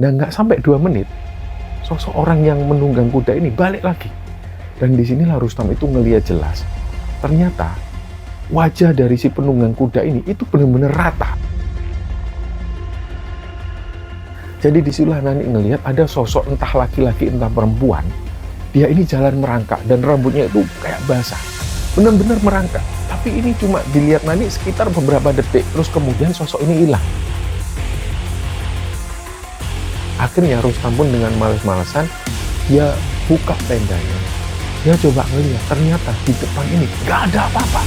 Dan nggak sampai 2 menit, sosok orang yang menunggang kuda ini balik lagi. Dan disinilah Rustam itu ngelihat jelas, ternyata wajah dari si penunggang kuda ini itu benar-benar rata. Jadi disitulah Nani ngelihat ada sosok entah laki-laki entah perempuan. Dia ini jalan merangkak dan rambutnya itu kayak basah. Benar-benar merangkak. Tapi ini cuma dilihat Nani sekitar beberapa detik, terus kemudian sosok ini hilang. Akhirnya Rustam pun dengan males-malesan, dia buka tendanya. Dia coba ngelihat, ternyata di depan ini gak ada apa-apa.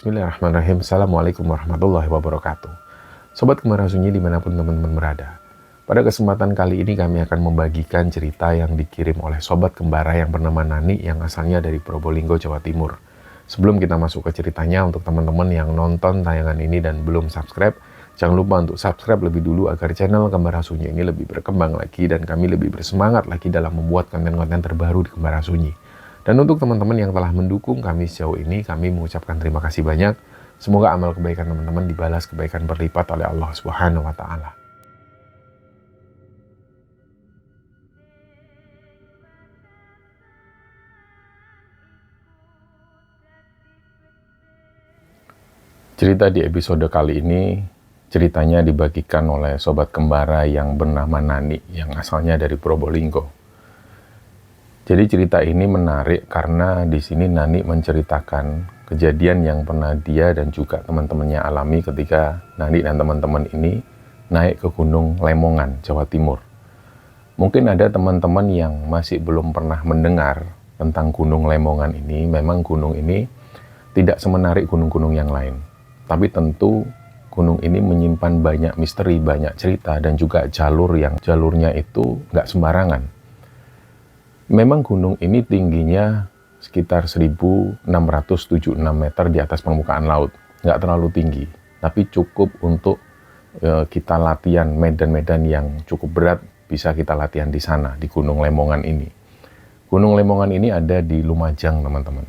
Bismillahirrahmanirrahim. Assalamualaikum warahmatullahi wabarakatuh. Sobat Kemara Sunyi dimanapun teman-teman berada. Pada kesempatan kali ini kami akan membagikan cerita yang dikirim oleh Sobat Kembara yang bernama Nani yang asalnya dari Probolinggo, Jawa Timur. Sebelum kita masuk ke ceritanya, untuk teman-teman yang nonton tayangan ini dan belum subscribe, jangan lupa untuk subscribe lebih dulu agar channel Kembara Sunyi ini lebih berkembang lagi dan kami lebih bersemangat lagi dalam membuat konten-konten terbaru di Kembara Sunyi. Dan untuk teman-teman yang telah mendukung kami sejauh ini, kami mengucapkan terima kasih banyak. Semoga amal kebaikan teman-teman dibalas kebaikan berlipat oleh Allah Subhanahu wa Ta'ala. Cerita di episode kali ini, ceritanya dibagikan oleh Sobat Kembara yang bernama Nani, yang asalnya dari Probolinggo. Jadi cerita ini menarik karena di sini Nani menceritakan kejadian yang pernah dia dan juga teman-temannya alami ketika Nani dan teman-teman ini naik ke Gunung Lemongan, Jawa Timur. Mungkin ada teman-teman yang masih belum pernah mendengar tentang Gunung Lemongan ini. Memang gunung ini tidak semenarik gunung-gunung yang lain. Tapi tentu gunung ini menyimpan banyak misteri, banyak cerita, dan juga jalurnya itu nggak sembarangan. Memang gunung ini tingginya sekitar 1676 meter di atas permukaan laut. Nggak terlalu tinggi, tapi cukup untuk kita latihan medan-medan yang cukup berat, bisa kita latihan di sana, di Gunung Lemongan ini. Gunung Lemongan ini ada di Lumajang, teman-teman.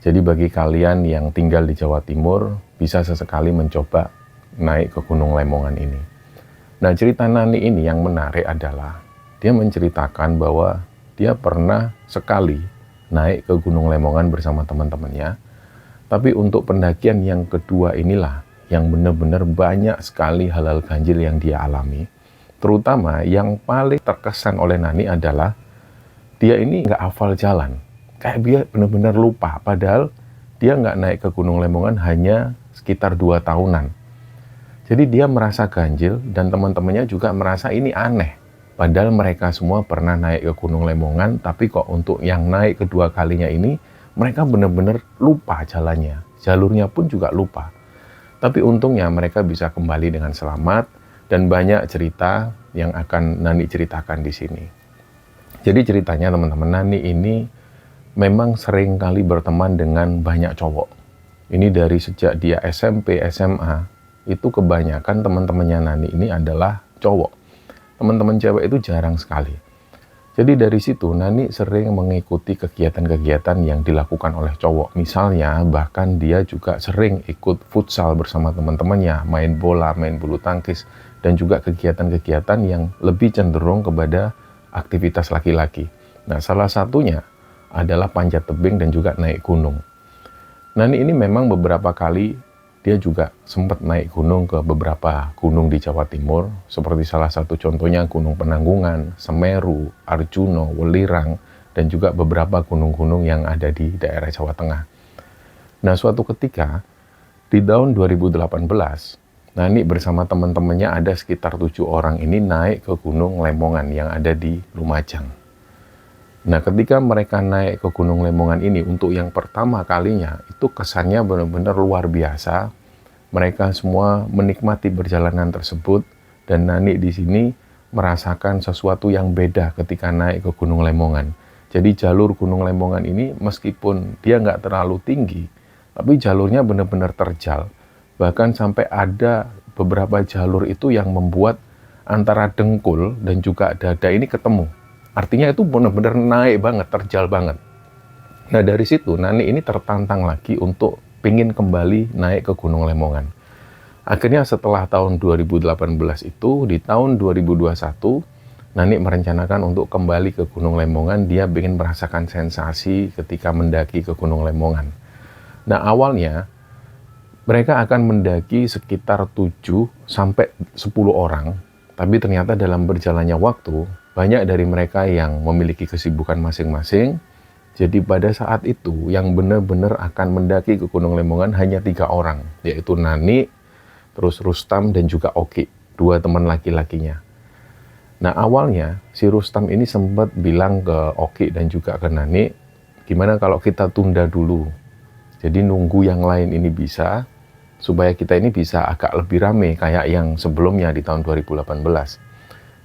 Jadi bagi kalian yang tinggal di Jawa Timur, bisa sesekali mencoba naik ke Gunung Lemongan ini. Nah, cerita Nani ini yang menarik adalah, dia menceritakan bahwa dia pernah sekali naik ke Gunung Lemongan bersama teman-temannya. Tapi untuk pendakian yang kedua inilah yang benar-benar banyak sekali hal-hal ganjil yang dia alami. Terutama yang paling terkesan oleh Nani adalah dia ini nggak hafal jalan. Kayak dia benar-benar lupa. Padahal dia nggak naik ke Gunung Lemongan hanya sekitar 2 tahunan. Jadi dia merasa ganjil dan teman-temannya juga merasa ini aneh. Padahal mereka semua pernah naik ke Gunung Lemongan, tapi kok untuk yang naik kedua kalinya ini, mereka benar-benar lupa jalannya. Jalurnya pun juga lupa. Tapi untungnya mereka bisa kembali dengan selamat, dan banyak cerita yang akan Nani ceritakan di sini. Jadi ceritanya teman-teman, Nani ini memang sering kali berteman dengan banyak cowok. Ini dari sejak dia SMP, SMA, itu kebanyakan teman-temannya Nani ini adalah cowok. Teman-teman cewek itu jarang sekali. Jadi dari situ Nani sering mengikuti kegiatan-kegiatan yang dilakukan oleh cowok. Misalnya bahkan dia juga sering ikut futsal bersama teman-temannya, main bola, main bulu tangkis, dan juga kegiatan-kegiatan yang lebih cenderung kepada aktivitas laki-laki. Nah, salah satunya adalah panjat tebing dan juga naik gunung. Nani ini memang beberapa kali dia juga sempat naik gunung ke beberapa gunung di Jawa Timur, seperti salah satu contohnya Gunung Penanggungan, Semeru, Arjuno, Welirang, dan juga beberapa gunung-gunung yang ada di daerah Jawa Tengah. Nah, suatu ketika di tahun 2018, Nani bersama teman-temannya ada sekitar 7 orang ini naik ke Gunung Lemongan yang ada di Lumajang. Nah, ketika mereka naik ke Gunung Lemongan ini untuk yang pertama kalinya, itu kesannya benar-benar luar biasa. Mereka semua menikmati perjalanan tersebut, dan Nani di sini merasakan sesuatu yang beda ketika naik ke Gunung Lemongan. Jadi jalur Gunung Lemongan ini meskipun dia nggak terlalu tinggi, tapi jalurnya benar-benar terjal. Bahkan sampai ada beberapa jalur itu yang membuat antara dengkul dan juga dada ini ketemu. Artinya itu benar-benar naik banget, terjal banget. Nah, dari situ Nani ini tertantang lagi untuk pingin kembali naik ke Gunung Lemongan. Akhirnya setelah tahun 2018 itu, di tahun 2021, Nani merencanakan untuk kembali ke Gunung Lemongan. Dia ingin merasakan sensasi ketika mendaki ke Gunung Lemongan. Nah, awalnya mereka akan mendaki sekitar 7 sampai 10 orang. Tapi ternyata dalam berjalannya waktu, banyak dari mereka yang memiliki kesibukan masing-masing. Jadi pada saat itu yang benar-benar akan mendaki ke Gunung Lemongan hanya 3 orang, yaitu Nani, terus Rustam dan juga Oki, 2 teman laki-lakinya. Nah, awalnya si Rustam ini sempat bilang ke Oki dan juga ke Nani, gimana kalau kita tunda dulu. Jadi nunggu yang lain ini bisa, supaya kita ini bisa agak lebih rame kayak yang sebelumnya di tahun 2018.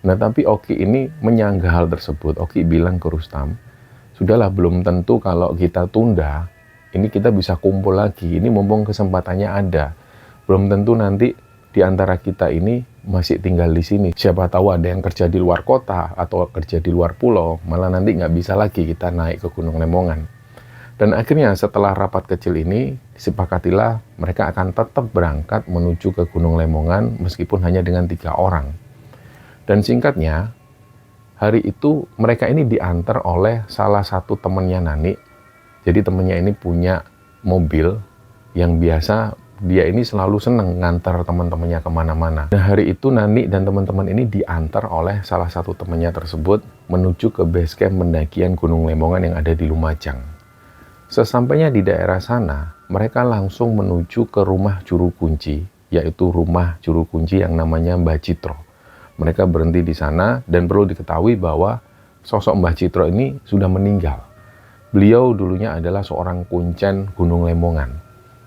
Nah, tapi Oki ini menyanggah hal tersebut. Oki bilang ke Rustam, sudahlah, belum tentu kalau kita tunda, ini kita bisa kumpul lagi. Ini mumpung kesempatannya ada. Belum tentu nanti di antara kita ini masih tinggal di sini. Siapa tahu ada yang kerja di luar kota atau kerja di luar pulau, malah nanti nggak bisa lagi kita naik ke Gunung Lemongan. Dan akhirnya setelah rapat kecil ini, disepakatilah mereka akan tetap berangkat menuju ke Gunung Lemongan meskipun hanya dengan 3 orang. Dan singkatnya, hari itu mereka ini diantar oleh salah satu temannya Nani. Jadi temannya ini punya mobil yang biasa dia ini selalu seneng ngantar teman-temannya kemana-mana. Nah, hari itu Nani dan teman-teman ini diantar oleh salah satu temannya tersebut menuju ke base camp pendakian Gunung Lemongan yang ada di Lumajang. Sesampainya di daerah sana, mereka langsung menuju ke rumah juru kunci, yaitu rumah juru kunci yang namanya Mbah Citro. Mereka berhenti di sana, dan perlu diketahui bahwa sosok Mbah Citro ini sudah meninggal. Beliau dulunya adalah seorang kuncen Gunung Lemongan.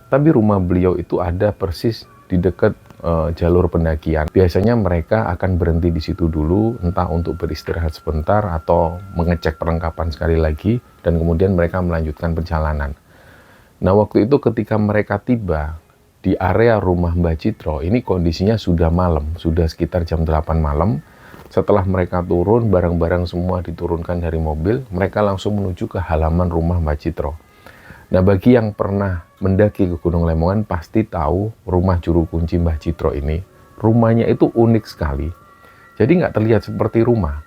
Tapi rumah beliau itu ada persis di dekat jalur pendakian. Biasanya mereka akan berhenti di situ dulu, entah untuk beristirahat sebentar atau mengecek perlengkapan sekali lagi, dan kemudian mereka melanjutkan perjalanan. Nah, waktu itu ketika mereka tiba di area rumah Mbah Citro, ini kondisinya sudah malam, sudah sekitar jam 8 malam. Setelah mereka turun, barang-barang semua diturunkan dari mobil, mereka langsung menuju ke halaman rumah Mbah Citro. Nah, bagi yang pernah mendaki ke Gunung Lemongan pasti tahu rumah juru kunci Mbah Citro ini. Rumahnya itu unik sekali. Jadi nggak terlihat seperti rumah,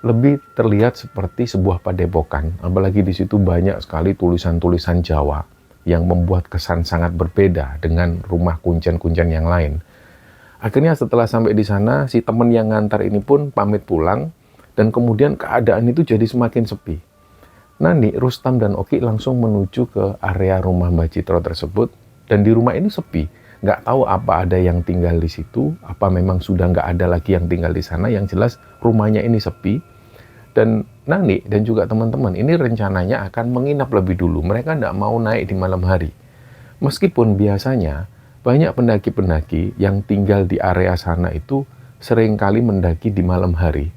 lebih terlihat seperti sebuah padepokan. Apalagi di situ banyak sekali tulisan-tulisan Jawa yang membuat kesan sangat berbeda dengan rumah kuncen-kuncen yang lain. Akhirnya setelah sampai di sana, si teman yang ngantar ini pun pamit pulang, dan kemudian keadaan itu jadi semakin sepi. Nani, Rustam, dan Oki langsung menuju ke area rumah Mbah Citro tersebut, dan di rumah ini sepi. Nggak tahu apa ada yang tinggal di situ, apa memang sudah nggak ada lagi yang tinggal di sana. Yang jelas rumahnya ini sepi. Dan Nani dan juga teman-teman ini rencananya akan menginap lebih dulu. Mereka tidak mau naik di malam hari. Meskipun biasanya banyak pendaki-pendaki yang tinggal di area sana itu seringkali mendaki di malam hari.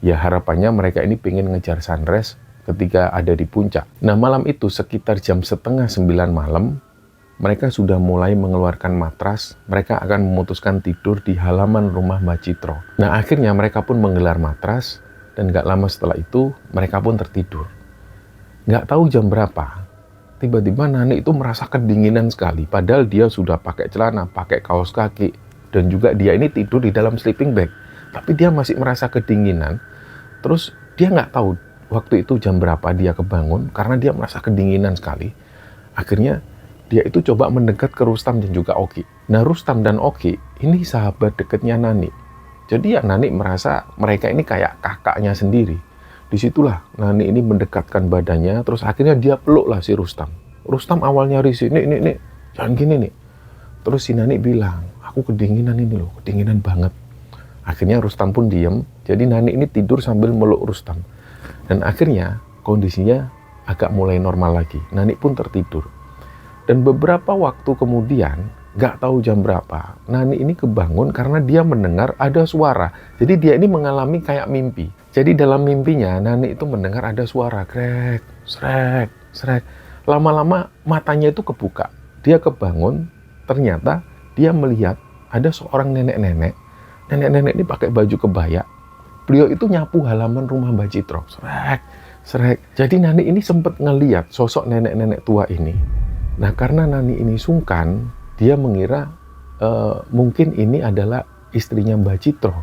Ya, harapannya mereka ini pengen ngejar sunrise ketika ada di puncak. Nah, malam itu sekitar jam setengah 9 malam, mereka sudah mulai mengeluarkan matras. Mereka akan memutuskan tidur di halaman rumah Mbah Citro. Nah, akhirnya mereka pun menggelar matras. Dan gak lama setelah itu, mereka pun tertidur. Gak tahu jam berapa, tiba-tiba Nani itu merasa kedinginan sekali. Padahal dia sudah pakai celana, pakai kaos kaki, dan juga dia ini tidur di dalam sleeping bag. Tapi dia masih merasa kedinginan. Terus dia gak tahu waktu itu jam berapa dia kebangun, karena dia merasa kedinginan sekali. Akhirnya dia itu coba mendekat ke Rustam dan juga Oki. Nah, Rustam dan Oki ini sahabat dekatnya Nani. Jadi ya Nani merasa mereka ini kayak kakaknya sendiri. Disitulah Nani ini mendekatkan badannya, terus akhirnya dia peluk lah si Rustam. Rustam awalnya risih, nih, jangan gini nih. Terus si Nani bilang, aku kedinginan ini loh, kedinginan banget. Akhirnya Rustam pun diem, jadi Nani ini tidur sambil meluk Rustam. Dan akhirnya kondisinya agak mulai normal lagi. Nani pun tertidur. Dan beberapa waktu kemudian, gak tahu jam berapa, Nani ini kebangun karena dia mendengar ada suara. Jadi dia ini mengalami kayak mimpi. Jadi dalam mimpinya, Nani itu mendengar ada suara, krek, srek, srek. Lama-lama matanya itu kebuka. Dia kebangun, ternyata dia melihat ada seorang nenek-nenek. Nenek-nenek ini pakai baju kebaya. Beliau itu nyapu halaman rumah Mbak Citro. Srek, srek. Jadi Nani ini sempat ngeliat sosok nenek-nenek tua ini. Nah, karena Nani ini sungkan, dia mengira mungkin ini adalah istrinya Mbak Citro.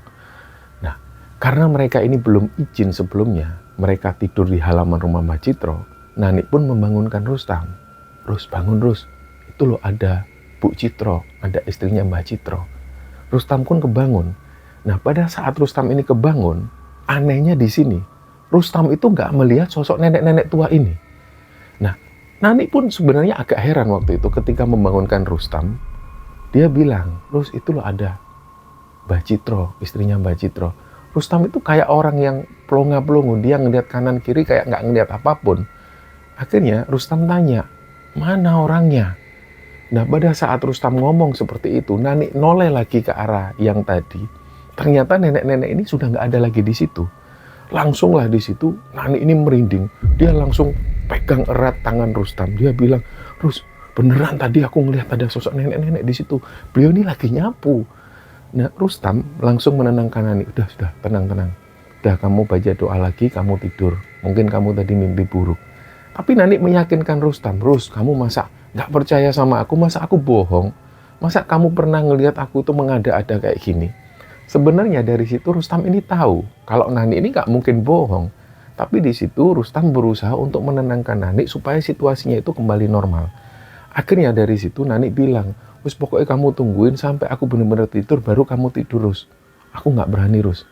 Nah, karena mereka ini belum izin sebelumnya, mereka tidur di halaman rumah Mbak Citro, Nani pun membangunkan Rustam. Rus, bangun Rus, itu loh ada Bu Citro, ada istrinya Mbak Citro. Rustam pun kebangun. Nah, pada saat Rustam ini kebangun, anehnya di sini, Rustam itu nggak melihat sosok nenek-nenek tua ini. Nah, Nani pun sebenarnya agak heran waktu itu ketika membangunkan Rustam. Dia bilang, Rus, itu loh ada Mbak Citro, istrinya Mbak Citro. Rustam itu kayak orang yang pelongo-pelongo, dia ngeliat kanan kiri kayak nggak ngeliat apapun. Akhirnya Rustam tanya, mana orangnya? Nah, pada saat Rustam ngomong seperti itu, Nani noleh lagi ke arah yang tadi. Ternyata nenek-nenek ini sudah nggak ada lagi di situ. Langsunglah di situ, Nani ini merinding. Dia langsung pegang erat tangan Rustam. Dia bilang, Rus, beneran tadi aku ngelihat ada sosok nenek-nenek di situ. Beliau ini lagi nyapu. Nah, Rustam langsung menenangkan Nani. Sudah, tenang. Udah, kamu baca doa lagi, kamu tidur. Mungkin kamu tadi mimpi buruk. Tapi Nani meyakinkan Rustam, Rus, kamu masa nggak percaya sama aku? Masa aku bohong? Masa kamu pernah ngelihat aku tuh mengada-ada kayak gini? Sebenarnya dari situ Rustam ini tahu kalau Nani ini nggak mungkin bohong. Tapi di situ Rustam berusaha untuk menenangkan Nani supaya situasinya itu kembali normal. Akhirnya dari situ Nani bilang, Rus, pokoknya kamu tungguin sampai aku benar-benar tidur, baru kamu tidur, Rus. Aku nggak berani, Rus.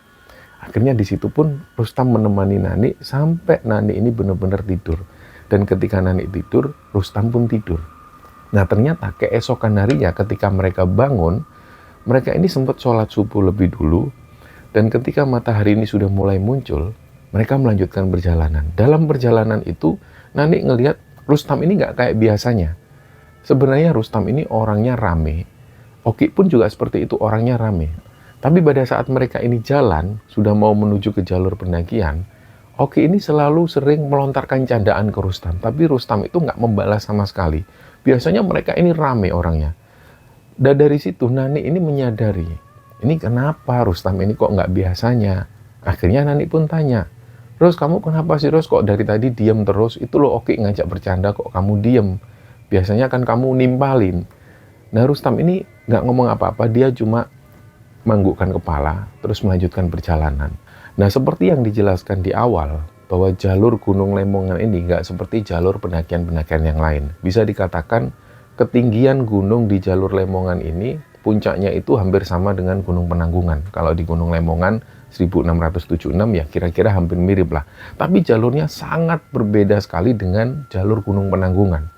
Akhirnya di situ pun Rustam menemani Nani sampai Nani ini benar-benar tidur. Dan ketika Nani tidur, Rustam pun tidur. Nah, ternyata keesokan harinya ketika mereka bangun, mereka ini sempat sholat subuh lebih dulu. Dan ketika matahari ini sudah mulai muncul, mereka melanjutkan perjalanan. Dalam perjalanan itu, Nani ngelihat Rustam ini nggak kayak biasanya. Sebenarnya Rustam ini orangnya rame. Oki pun juga seperti itu, orangnya rame. Tapi pada saat mereka ini jalan, sudah mau menuju ke jalur pendakian, Oki ini selalu sering melontarkan candaan ke Rustam. Tapi Rustam itu nggak membalas sama sekali. Biasanya mereka ini rame orangnya. Dan dari situ Nani ini menyadari, ini kenapa Rustam ini kok nggak biasanya? Akhirnya Nani pun tanya, Rus, kamu kenapa sih, Rus? Kok dari tadi diem terus? Itu loh Oki ngajak bercanda kok kamu diem. Biasanya kan kamu nimpalin. Nah, Rustam ini nggak ngomong apa-apa, dia cuma menganggukkan kepala, terus melanjutkan perjalanan. Nah, seperti yang dijelaskan di awal, bahwa jalur Gunung Lemongan ini nggak seperti jalur pendakian-pendakian yang lain. Bisa dikatakan, ketinggian gunung di jalur Lemongan ini, puncaknya itu hampir sama dengan Gunung Penanggungan. Kalau di Gunung Lemongan, 1676 ya kira-kira hampir mirip lah. Tapi jalurnya sangat berbeda sekali dengan jalur Gunung Penanggungan.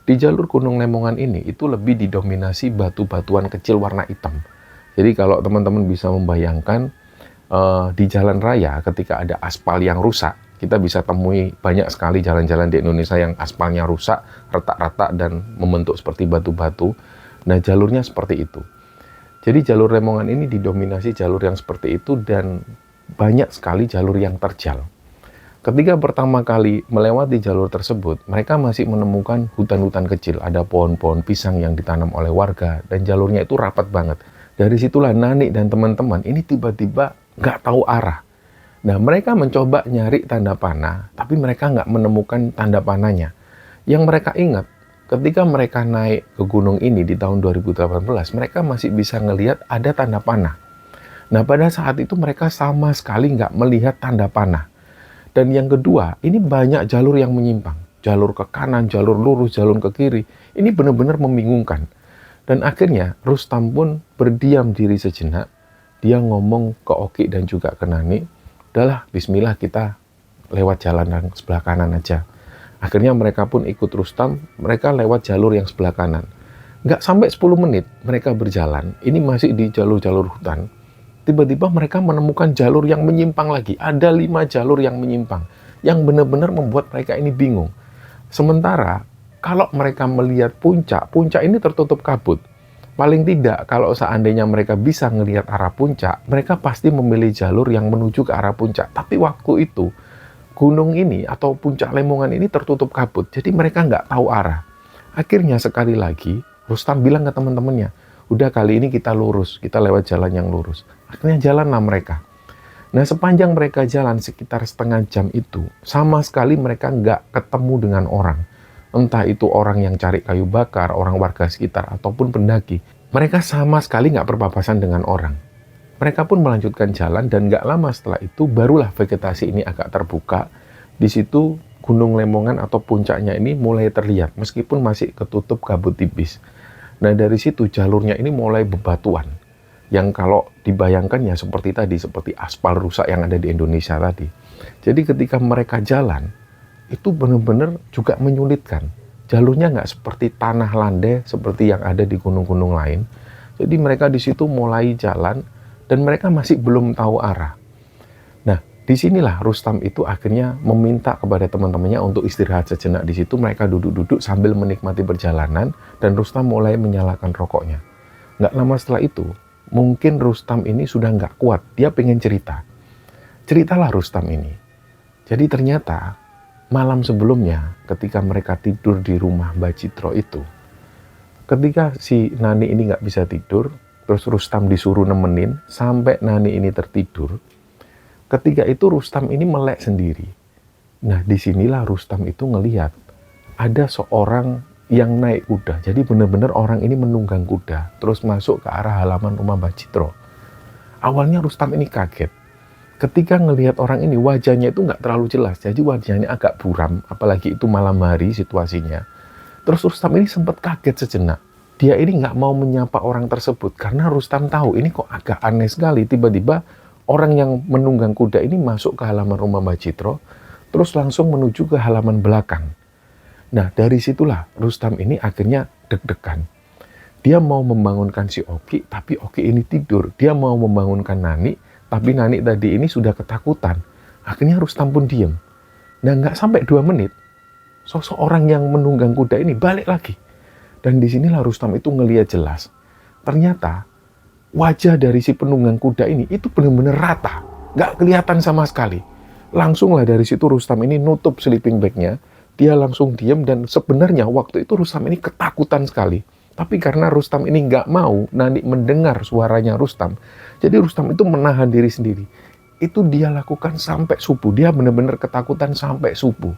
Di jalur Gunung Lemongan ini itu lebih didominasi batu-batuan kecil warna hitam. Jadi kalau teman-teman bisa membayangkan di jalan raya ketika ada aspal yang rusak, kita bisa temui banyak sekali jalan-jalan di Indonesia yang aspalnya rusak, retak-retak dan membentuk seperti batu-batu. Nah, jalurnya seperti itu. Jadi jalur Lemongan ini didominasi jalur yang seperti itu dan banyak sekali jalur yang terjal. Ketika pertama kali melewati jalur tersebut, mereka masih menemukan hutan-hutan kecil, ada pohon-pohon pisang yang ditanam oleh warga dan jalurnya itu rapat banget. Dari situlah Nani dan teman-teman ini tiba-tiba nggak tahu arah. Nah, mereka mencoba nyari tanda panah, tapi mereka nggak menemukan tanda panahnya. Yang mereka ingat, ketika mereka naik ke gunung ini di tahun 2018, mereka masih bisa ngelihat ada tanda panah. Nah, pada saat itu mereka sama sekali nggak melihat tanda panah. Dan yang kedua, ini banyak jalur yang menyimpang. jalur ke kanan, jalur lurus, jalur ke kiri. Ini benar-benar membingungkan. Dan akhirnya Rustam pun berdiam diri sejenak. Dia ngomong ke Oki dan juga ke Nani, udahlah bismillah kita lewat jalan yang sebelah kanan aja. Akhirnya mereka pun ikut Rustam, mereka lewat jalur yang sebelah kanan. Nggak sampai 10 menit mereka berjalan, ini masih di jalur-jalur hutan. Tiba-tiba mereka menemukan jalur yang menyimpang lagi. Ada 5 jalur yang menyimpang, yang benar-benar membuat mereka ini bingung. Sementara kalau mereka melihat puncak ini tertutup kabut. Paling tidak kalau seandainya mereka bisa melihat arah puncak, mereka pasti memilih jalur yang menuju ke arah puncak. Tapi waktu itu gunung ini atau puncak Lemongan ini tertutup kabut, jadi mereka nggak tahu arah. Akhirnya sekali lagi Rustam bilang ke teman-temannya, udah kali ini kita lurus, kita lewat jalan yang lurus. Akhirnya jalanlah mereka. Nah sepanjang mereka jalan sekitar setengah jam itu, sama sekali mereka nggak ketemu dengan orang. Entah itu orang yang cari kayu bakar, orang warga sekitar, ataupun pendaki. Mereka sama sekali nggak berpapasan dengan orang. Mereka pun melanjutkan jalan dan nggak lama setelah itu barulah vegetasi ini agak terbuka. Di situ Gunung Lemongan atau puncaknya ini mulai terlihat meskipun masih ketutup kabut tipis. Nah dari situ jalurnya ini mulai bebatuan. Yang kalau dibayangkan ya seperti tadi, seperti aspal rusak yang ada di Indonesia tadi. Jadi ketika mereka jalan, itu benar-benar juga menyulitkan. Jalurnya nggak seperti tanah landai seperti yang ada di gunung-gunung lain. Jadi mereka di situ mulai jalan dan mereka masih belum tahu arah. Nah, disinilah Rustam itu akhirnya meminta kepada teman-temannya untuk istirahat sejenak di situ. Mereka duduk-duduk sambil menikmati perjalanan dan Rustam mulai menyalakan rokoknya. Nggak lama setelah itu, mungkin Rustam ini sudah nggak kuat. Dia pengen cerita. Ceritalah Rustam ini. Jadi ternyata malam sebelumnya ketika mereka tidur di rumah Mbak Citro itu, ketika si Nani ini nggak bisa tidur, terus Rustam disuruh nemenin sampai Nani ini tertidur. Ketika itu Rustam ini melek sendiri. Nah disinilah Rustam itu ngelihat ada seorang yang naik kuda. Jadi benar-benar orang ini menunggang kuda terus masuk ke arah halaman rumah Mbak Citro. Awalnya Rustam ini kaget. Ketika ngelihat orang ini wajahnya itu nggak terlalu jelas. Jadi wajahnya agak buram. Apalagi itu malam hari situasinya. Terus Rustam ini sempat kaget sejenak. Dia ini nggak mau menyapa orang tersebut karena Rustam tahu ini kok agak aneh sekali. Tiba-tiba orang yang menunggang kuda ini masuk ke halaman rumah Mbak Citro, terus langsung menuju ke halaman belakang. Nah dari situlah Rustam ini akhirnya deg-degan. Dia mau membangunkan si Oki, tapi Oki ini tidur. Dia mau membangunkan Nani, tapi Nani tadi ini sudah ketakutan. Akhirnya Rustam pun diem. Nah nggak sampai 2 menit, sosok orang yang menunggang kuda ini balik lagi. Dan disinilah Rustam itu ngelihat jelas. Ternyata wajah dari si penunggang kuda ini itu benar-benar rata. Nggak kelihatan sama sekali. Langsunglah dari situ Rustam ini nutup sleeping bag-nya. Dia langsung diem dan sebenarnya waktu itu Rustam ini ketakutan sekali. Tapi karena Rustam ini nggak mau Nani mendengar suaranya Rustam. Jadi Rustam itu menahan diri sendiri. Itu dia lakukan sampai subuh. Dia benar-benar ketakutan sampai subuh.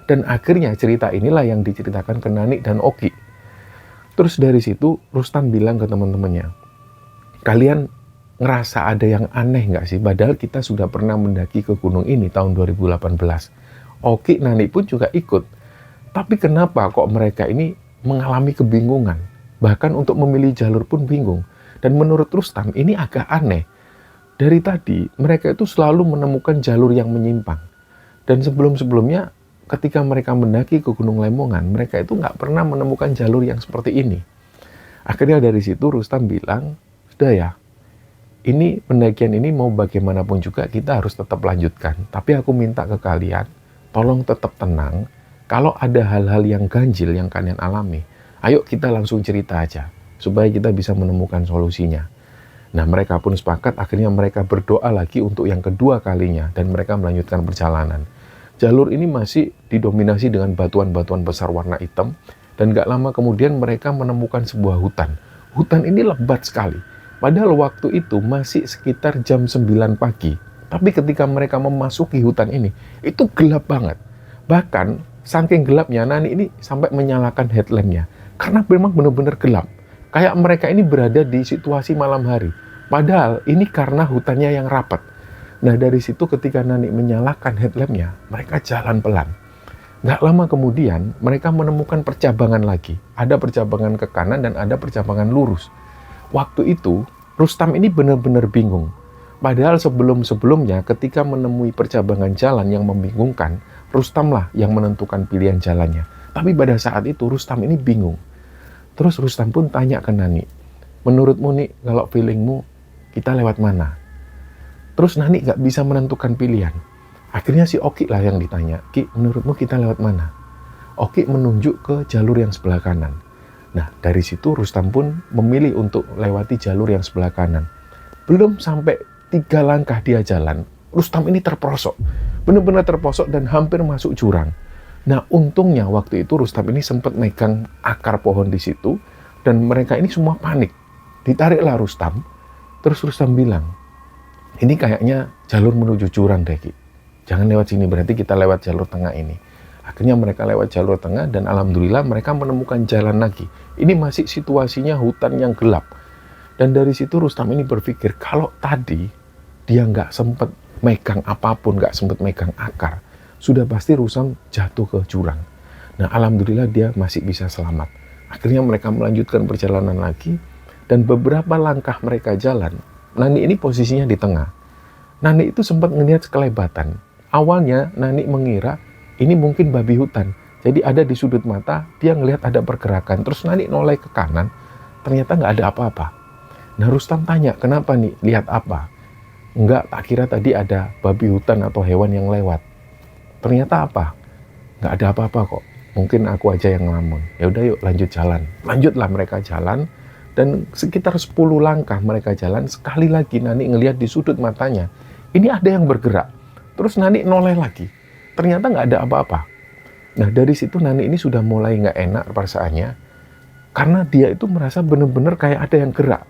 Dan akhirnya cerita inilah yang diceritakan ke Nani dan Oki. Terus dari situ Rustam bilang ke teman-temannya, kalian ngerasa ada yang aneh nggak sih? Padahal kita sudah pernah mendaki ke gunung ini tahun 2018. Oki, Nani pun juga ikut. Tapi kenapa kok mereka ini mengalami kebingungan? Bahkan untuk memilih jalur pun bingung. Dan menurut Rustam ini agak aneh. Dari tadi mereka itu selalu menemukan jalur yang menyimpang. Dan sebelum-sebelumnya ketika mereka mendaki ke Gunung Lemongan, mereka itu nggak pernah menemukan jalur yang seperti ini. Akhirnya dari situ Rustam bilang, sudah ya, ini pendakian ini mau bagaimanapun juga kita harus tetap lanjutkan. Tapi aku minta ke kalian, tolong tetap tenang. Kalau ada hal-hal yang ganjil yang kalian alami, ayo kita langsung cerita aja, supaya kita bisa menemukan solusinya. Nah mereka pun sepakat, akhirnya mereka berdoa lagi untuk yang kedua kalinya, dan mereka melanjutkan perjalanan. Jalur ini masih didominasi dengan batuan-batuan besar warna hitam, dan gak lama kemudian mereka menemukan sebuah hutan. Hutan ini lebat sekali, padahal waktu itu masih sekitar jam 9 pagi. Tapi ketika mereka memasuki hutan ini, itu gelap banget. Bahkan, saking gelapnya, Nani ini sampai menyalakan headlampnya. Karena memang benar-benar gelap. Kayak mereka ini berada di situasi malam hari. Padahal ini karena hutannya yang rapat. Nah dari situ ketika Nani menyalakan headlampnya, mereka jalan pelan. Nggak lama kemudian, mereka menemukan percabangan lagi. Ada percabangan ke kanan dan ada percabangan lurus. Waktu itu, Rustam ini benar-benar bingung. Padahal sebelum-sebelumnya ketika menemui percabangan jalan yang membingungkan, Rustamlah yang menentukan pilihan jalannya. Tapi pada saat itu Rustam ini bingung. Terus Rustam pun tanya ke Nani, menurutmu nih kalau feelingmu kita lewat mana? Terus Nani gak bisa menentukan pilihan. Akhirnya si Oki lah yang ditanya, Ki menurutmu kita lewat mana? Oki menunjuk ke jalur yang sebelah kanan. Nah dari situ Rustam pun memilih untuk lewati jalur yang sebelah kanan. Belum sampai 3 langkah dia jalan, Rustam ini terperosok. Benar-benar terperosok dan hampir masuk jurang. Nah, untungnya waktu itu Rustam ini sempat megang akar pohon di situ dan mereka ini semua panik. Ditariklah Rustam. Terus Rustam bilang, ini kayaknya jalur menuju jurang deh, Ki. Jangan lewat sini, berarti kita lewat jalur tengah ini. Akhirnya mereka lewat jalur tengah dan alhamdulillah mereka menemukan jalan lagi. Ini masih situasinya hutan yang gelap. Dan dari situ Rustam ini berpikir, kalau tadi dia nggak sempat megang apapun, nggak sempat megang akar, sudah pasti Rustam jatuh ke jurang. Nah, alhamdulillah dia masih bisa selamat. Akhirnya mereka melanjutkan perjalanan lagi, dan beberapa langkah mereka jalan, Nani ini posisinya di tengah. Nani itu sempat ngelihat sekelebatan. Awalnya Nani mengira ini mungkin babi hutan. Jadi ada di sudut mata, dia ngelihat ada pergerakan. Terus Nani noleh ke kanan, ternyata nggak ada apa-apa. Nah, Rustam tanya, kenapa nih? Lihat apa? Enggak, tak kira tadi ada babi hutan atau hewan yang lewat. Ternyata apa? Nggak ada apa-apa kok. Mungkin aku aja yang ngelamun. Ya udah yuk lanjut jalan. Lanjutlah mereka jalan. Dan sekitar 10 langkah mereka jalan. Sekali lagi Nani ngelihat di sudut matanya. Ini ada yang bergerak. Terus Nani noleh lagi. Ternyata nggak ada apa-apa. Nah dari situ Nani ini sudah mulai nggak enak perasaannya. Karena dia itu merasa benar-benar kayak ada yang gerak.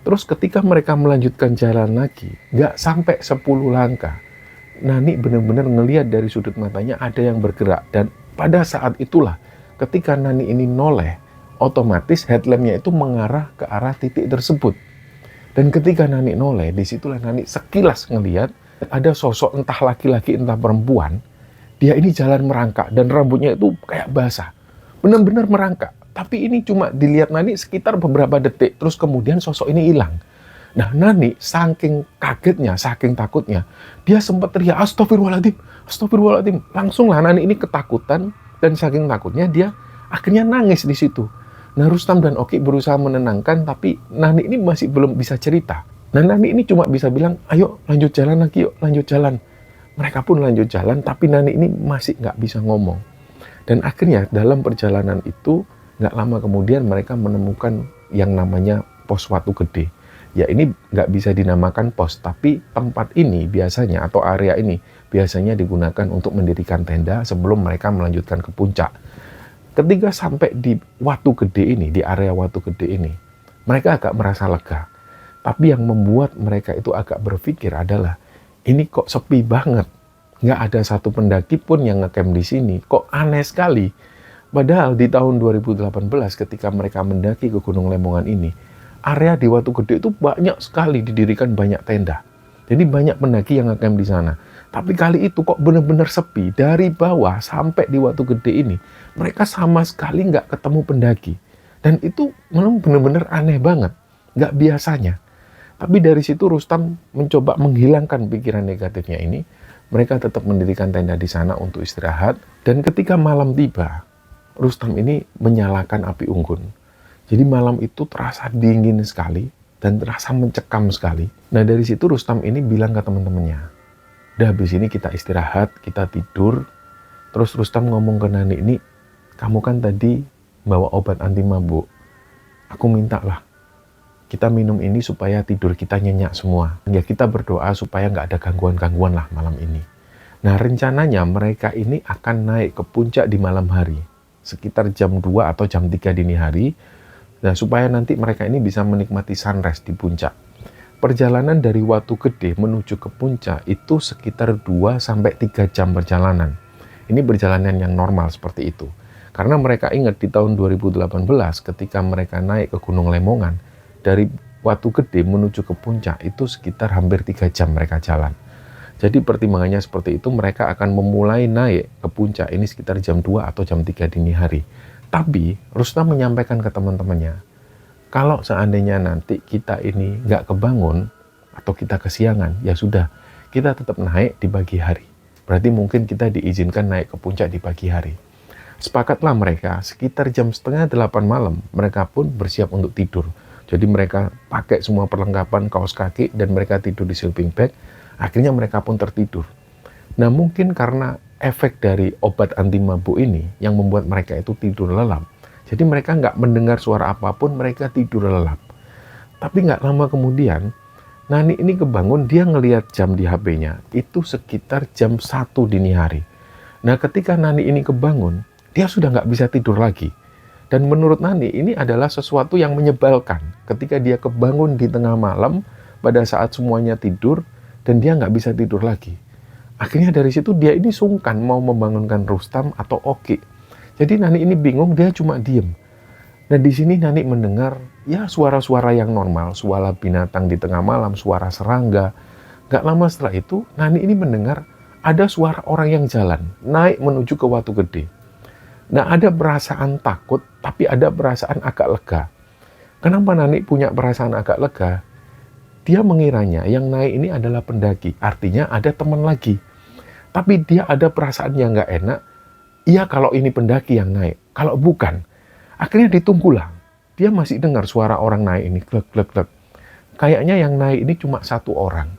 Terus ketika mereka melanjutkan jalan lagi, nggak sampai 10 langkah, Nani benar-benar ngelihat dari sudut matanya ada yang bergerak. Dan pada saat itulah, ketika Nani ini noleh, otomatis headlampnya itu mengarah ke arah titik tersebut. Dan ketika Nani noleh, disitulah Nani sekilas ngelihat ada sosok entah laki-laki entah perempuan. Dia ini jalan merangkak dan rambutnya itu kayak basah. Benar-benar merangkak. Tapi ini cuma dilihat Nani sekitar beberapa detik. Terus kemudian sosok ini hilang. Nah Nani saking kagetnya, saking takutnya, dia sempat teriak, astagfirullahaladzim, astagfirullahaladzim. Langsung lah Nani ini ketakutan dan saking takutnya dia akhirnya nangis di situ. Nah Rustam dan Oki berusaha menenangkan, tapi Nani ini masih belum bisa cerita. Nah Nani ini cuma bisa bilang, ayo lanjut jalan lagi yuk, lanjut jalan. Mereka pun lanjut jalan, tapi Nani ini masih nggak bisa ngomong. Dan akhirnya dalam perjalanan itu, nggak lama kemudian mereka menemukan yang namanya pos Watu Gede. Ya ini nggak bisa dinamakan pos, tapi tempat ini biasanya atau area ini biasanya digunakan untuk mendirikan tenda sebelum mereka melanjutkan ke puncak. Ketika sampai di Watu Gede ini, di area Watu Gede ini, mereka agak merasa lega. Tapi yang membuat mereka itu agak berpikir adalah, ini kok sepi banget. Nggak ada satu pendaki pun yang ngecamp di sini. Kok aneh sekali. Padahal di tahun 2018 ketika mereka mendaki ke Gunung Lemongan ini, area di Watu Gede itu banyak sekali didirikan banyak tenda. Jadi banyak pendaki yang ngecamp di sana. Tapi kali itu kok benar-benar sepi. Dari bawah sampai di Watu Gede ini, mereka sama sekali nggak ketemu pendaki. Dan itu memang benar-benar aneh banget. Nggak biasanya. Tapi dari situ Rustam mencoba menghilangkan pikiran negatifnya ini. Mereka tetap mendirikan tenda di sana untuk istirahat. Dan ketika malam tiba, Rustam ini menyalakan api unggun. Jadi malam itu terasa dingin sekali dan terasa mencekam sekali. Nah dari situ Rustam ini bilang ke teman-temannya, udah habis ini kita istirahat, kita tidur. Terus Rustam ngomong ke Nani ini, kamu kan tadi bawa obat anti mabuk. Aku minta lah, kita minum ini supaya tidur kita nyenyak semua. Ya kita berdoa supaya nggak ada gangguan-gangguan lah malam ini. Nah rencananya mereka ini akan naik ke puncak di malam hari. Sekitar jam 2 atau jam 3 dini hari. Nah, supaya nanti mereka ini bisa menikmati sunrise di puncak. Perjalanan dari Watu Gede menuju ke puncak itu sekitar 2-3 jam perjalanan. Ini perjalanan yang normal seperti itu. Karena mereka ingat di tahun 2018 ketika mereka naik ke Gunung Lemongan, dari Watu Gede menuju ke puncak itu sekitar hampir 3 jam mereka jalan. Jadi pertimbangannya seperti itu, mereka akan memulai naik ke puncak ini sekitar jam 2 atau jam 3 dini hari. Tapi Rustam menyampaikan ke teman-temannya, kalau seandainya nanti kita ini nggak kebangun atau kita kesiangan, ya sudah, kita tetap naik di pagi hari. Berarti mungkin kita diizinkan naik ke puncak di pagi hari. Sepakatlah mereka, sekitar jam setengah 8 malam, mereka pun bersiap untuk tidur. Jadi mereka pakai semua perlengkapan kaos kaki dan mereka tidur di sleeping bag. Akhirnya mereka pun tertidur. Nah mungkin karena efek dari obat anti mabuk ini yang membuat mereka itu tidur lelap. Jadi mereka nggak mendengar suara apapun, mereka tidur lelap. Tapi nggak lama kemudian, Nani ini kebangun, dia ngelihat jam di HP-nya, itu sekitar jam 1 dini hari. Nah ketika Nani ini kebangun, dia sudah nggak bisa tidur lagi. Dan menurut Nani, ini adalah sesuatu yang menyebalkan. Ketika dia kebangun di tengah malam, pada saat semuanya tidur, dan dia nggak bisa tidur lagi. Akhirnya dari situ dia ini sungkan mau membangunkan Rustam atau Oki. Jadi Nani ini bingung, dia cuma diem. Nah di sini Nani mendengar ya suara-suara yang normal, suara binatang di tengah malam, suara serangga. Gak lama setelah itu Nani ini mendengar ada suara orang yang jalan naik menuju ke Watu Gede. Nah ada perasaan takut, tapi ada perasaan agak lega. Kenapa Nani punya perasaan agak lega? Dia mengiranya yang naik ini adalah pendaki, artinya ada teman lagi. Tapi dia ada perasaan yang nggak enak, iya kalau ini pendaki yang naik, kalau bukan. Akhirnya ditunggulah, dia masih dengar suara orang naik ini, glek, glek, glek. Kayaknya yang naik ini cuma satu orang.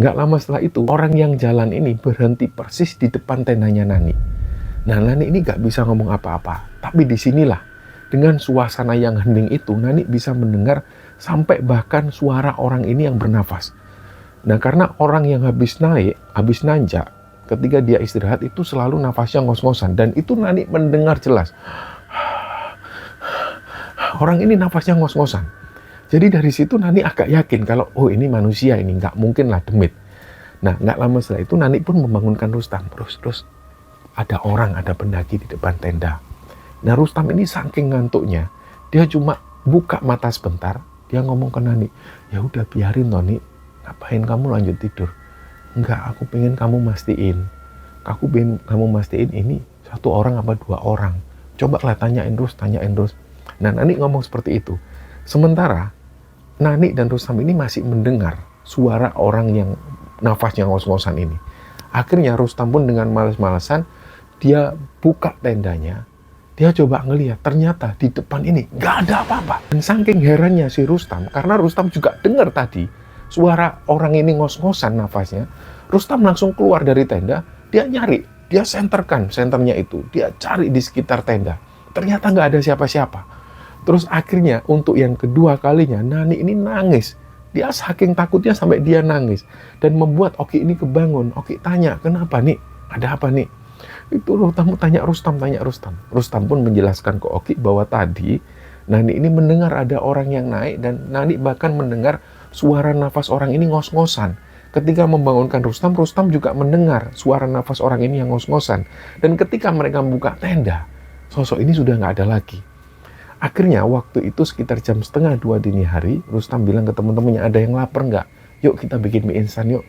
Nggak lama setelah itu, orang yang jalan ini berhenti persis di depan tendanya Nani. Nah, Nani ini nggak bisa ngomong apa-apa, tapi disinilah, dengan suasana yang hening itu, Nani bisa mendengar sampai bahkan suara orang ini yang bernafas. Nah karena orang yang habis naik, habis nanjak, ketika dia istirahat itu selalu nafasnya ngos-ngosan. Dan itu Nani mendengar jelas. Orang ini nafasnya ngos-ngosan. Jadi dari situ Nani agak yakin kalau oh ini manusia ini, nggak mungkin lah demit. Nah nggak lama setelah itu Nani pun membangunkan Rustam. Terus ada orang, ada pendaki di depan tenda. Nah Rustam ini saking ngantuknya, dia cuma buka mata sebentar. Dia ngomong ke Nani, ya udah biarin Noni, ngapain kamu lanjut tidur? Enggak, aku pengen kamu mastiin. Aku pengen kamu mastiin ini satu orang apa dua orang. Coba lah tanyain terus. Nah Nani ngomong seperti itu. Sementara Nani dan Rustam ini masih mendengar suara orang yang nafasnya ngos-ngosan ini. Akhirnya Rustam pun dengan males-malesan, dia buka tendanya. Dia coba ngeliat, ternyata di depan ini nggak ada apa-apa. Dan saking herannya si Rustam, karena Rustam juga dengar tadi suara orang ini ngos-ngosan nafasnya, Rustam langsung keluar dari tenda, dia nyari, dia senternya itu, dia cari di sekitar tenda. Ternyata nggak ada siapa-siapa. Terus akhirnya untuk yang kedua kalinya, Nani ini nangis. Dia saking takutnya sampai dia nangis. Dan membuat Oki ini kebangun. Oki tanya, kenapa nih? Ada apa nih? Itu tanya Rustam. Rustam pun menjelaskan ke Oki bahwa tadi Nani ini mendengar ada orang yang naik dan Nani bahkan mendengar suara nafas orang ini ngos-ngosan. Ketika membangunkan Rustam juga mendengar suara nafas orang ini yang ngos-ngosan. Dan ketika mereka membuka tenda, sosok ini sudah nggak ada lagi. Akhirnya waktu itu sekitar jam 1:30 dini hari, Rustam bilang ke teman-temannya, ada yang lapar nggak? Yuk kita bikin mie instan yuk.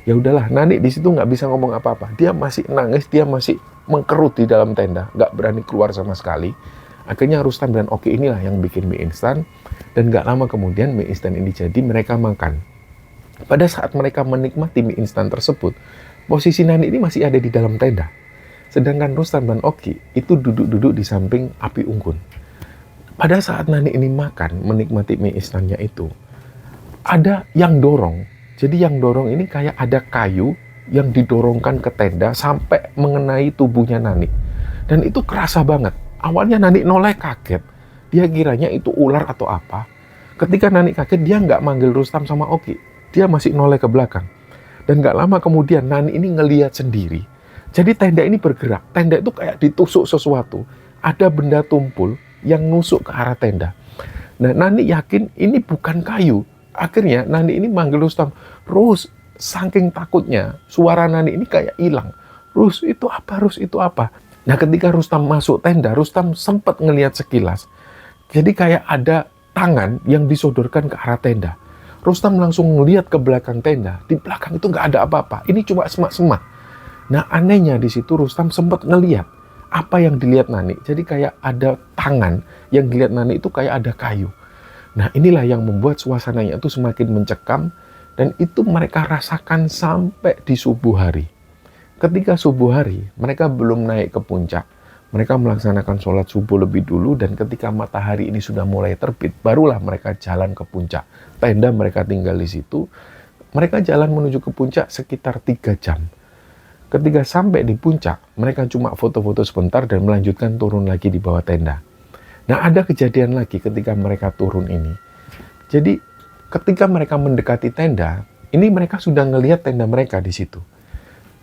Ya udahlah, Nani di situ nggak bisa ngomong apa-apa. Dia masih nangis, dia masih mengkerut di dalam tenda, nggak berani keluar sama sekali. Akhirnya Rustam dan Oki inilah yang bikin mie instan. Dan nggak lama kemudian mie instan ini jadi, mereka makan. Pada saat mereka menikmati mie instan tersebut, posisi Nani ini masih ada di dalam tenda. Sedangkan Rustam dan Oki itu duduk-duduk di samping api unggun. Pada saat Nani ini makan, menikmati mie instannya itu, ada yang dorong. Jadi yang dorong ini kayak ada kayu yang didorongkan ke tenda sampai mengenai tubuhnya Nani. Dan itu kerasa banget. Awalnya Nani noleh kaget. Dia kiranya itu ular atau apa. Ketika Nani kaget, dia nggak manggil Rustam sama Oki. Dia masih noleh ke belakang. Dan nggak lama kemudian Nani ini ngelihat sendiri. Jadi tenda ini bergerak. Tenda itu kayak ditusuk sesuatu. Ada benda tumpul yang nusuk ke arah tenda. Nah Nani yakin ini bukan kayu. Akhirnya Nani ini manggil Rustam, Rus, saking takutnya suara Nani ini kayak hilang. Rus itu apa? Nah ketika Rustam masuk tenda, Rustam sempat ngelihat sekilas. Jadi kayak ada tangan yang disodorkan ke arah tenda. Rustam langsung ngeliat ke belakang tenda. Di belakang itu nggak ada apa-apa. Ini cuma semak-semak. Nah, anehnya di situ Rustam sempat ngeliat apa yang dilihat Nani. Jadi kayak ada tangan yang dilihat Nani itu kayak ada kayu. Nah, inilah yang membuat suasananya itu semakin mencekam, dan itu mereka rasakan sampai di subuh hari. Ketika subuh hari, mereka belum naik ke puncak. Mereka melaksanakan sholat subuh lebih dulu, dan ketika matahari ini sudah mulai terbit, barulah mereka jalan ke puncak. Tenda mereka tinggal di situ. Mereka jalan menuju ke puncak sekitar 3 jam. Ketika sampai di puncak, mereka cuma foto-foto sebentar dan melanjutkan turun lagi di bawah tenda. Nah, ada kejadian lagi ketika mereka turun ini. Jadi, ketika mereka mendekati tenda, ini mereka sudah ngelihat tenda mereka di situ.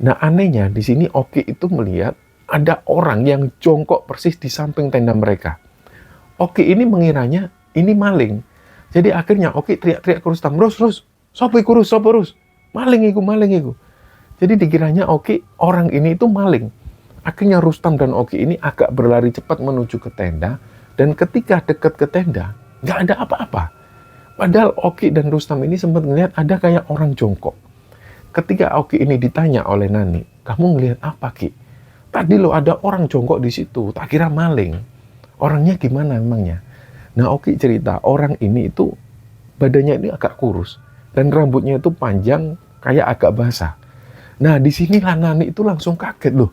Nah, anehnya di sini Oki itu melihat ada orang yang jongkok persis di samping tenda mereka. Oki ini mengiranya ini maling. Jadi akhirnya Oki teriak-teriak ke Rustam, Rus, sopo iku Rus, maling iku. Jadi dikiranya Oki orang ini itu maling. Akhirnya Rustam dan Oki ini agak berlari cepat menuju ke tenda, dan ketika dekat ke tenda, nggak ada apa-apa. Padahal Oki dan Rustam ini sempat ngelihat ada kayak orang jongkok. Ketika Oki ini ditanya oleh Nani, kamu ngelihat apa, Ki? Tadi lo ada orang jongkok di situ, tak kira maling. Orangnya gimana emangnya? Nah, Oki cerita, orang ini itu badannya ini agak kurus dan rambutnya itu panjang kayak agak basah. Nah, disinilah Nani itu langsung kaget loh.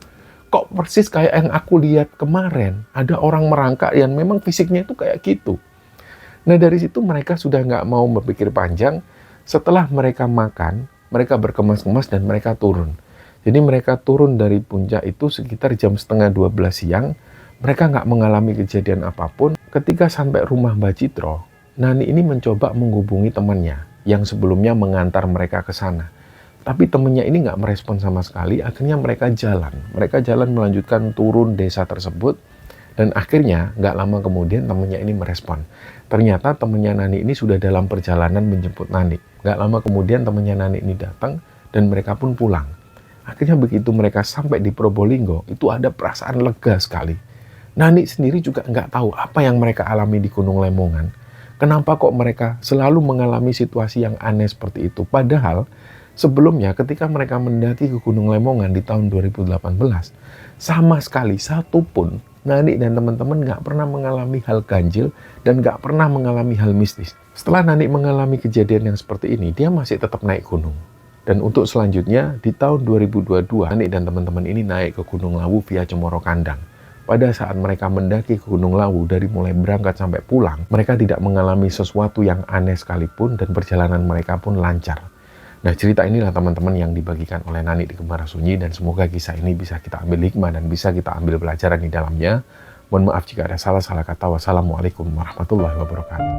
Kok persis kayak yang aku lihat kemarin, ada orang merangkak yang memang fisiknya itu kayak gitu. Nah, dari situ mereka sudah nggak mau berpikir panjang. Setelah mereka makan, mereka berkemas-kemas dan mereka turun. Jadi mereka turun dari puncak itu sekitar jam setengah 12 siang. Mereka nggak mengalami kejadian apapun. Ketika sampai rumah Mbak Citro, Nani ini mencoba menghubungi temannya yang sebelumnya mengantar mereka ke sana. Tapi temannya ini nggak merespon sama sekali. Akhirnya mereka jalan. Mereka jalan melanjutkan turun desa tersebut. Dan akhirnya nggak lama kemudian temannya ini merespon. Ternyata temannya Nani ini sudah dalam perjalanan menjemput Nani. Nggak lama kemudian temannya Nani ini datang dan mereka pun pulang. Akhirnya begitu mereka sampai di Probolinggo, itu ada perasaan lega sekali. Nani sendiri juga nggak tahu apa yang mereka alami di Gunung Lemongan. Kenapa kok mereka selalu mengalami situasi yang aneh seperti itu. Padahal sebelumnya ketika mereka mendaki ke Gunung Lemongan di tahun 2018, sama sekali satupun Nani dan teman-teman nggak pernah mengalami hal ganjil dan nggak pernah mengalami hal mistis. Setelah Nani mengalami kejadian yang seperti ini, dia masih tetap naik gunung. Dan untuk selanjutnya, di tahun 2022, Nani dan teman-teman ini naik ke Gunung Lawu via Cemoro Kandang. Pada saat mereka mendaki ke Gunung Lawu, dari mulai berangkat sampai pulang, mereka tidak mengalami sesuatu yang aneh sekalipun dan perjalanan mereka pun lancar. Nah, cerita inilah teman-teman yang dibagikan oleh Nani di Gemara Sunyi, dan semoga kisah ini bisa kita ambil hikmah dan bisa kita ambil pelajaran di dalamnya. Mohon maaf jika ada salah-salah kata. Wassalamualaikum warahmatullahi wabarakatuh.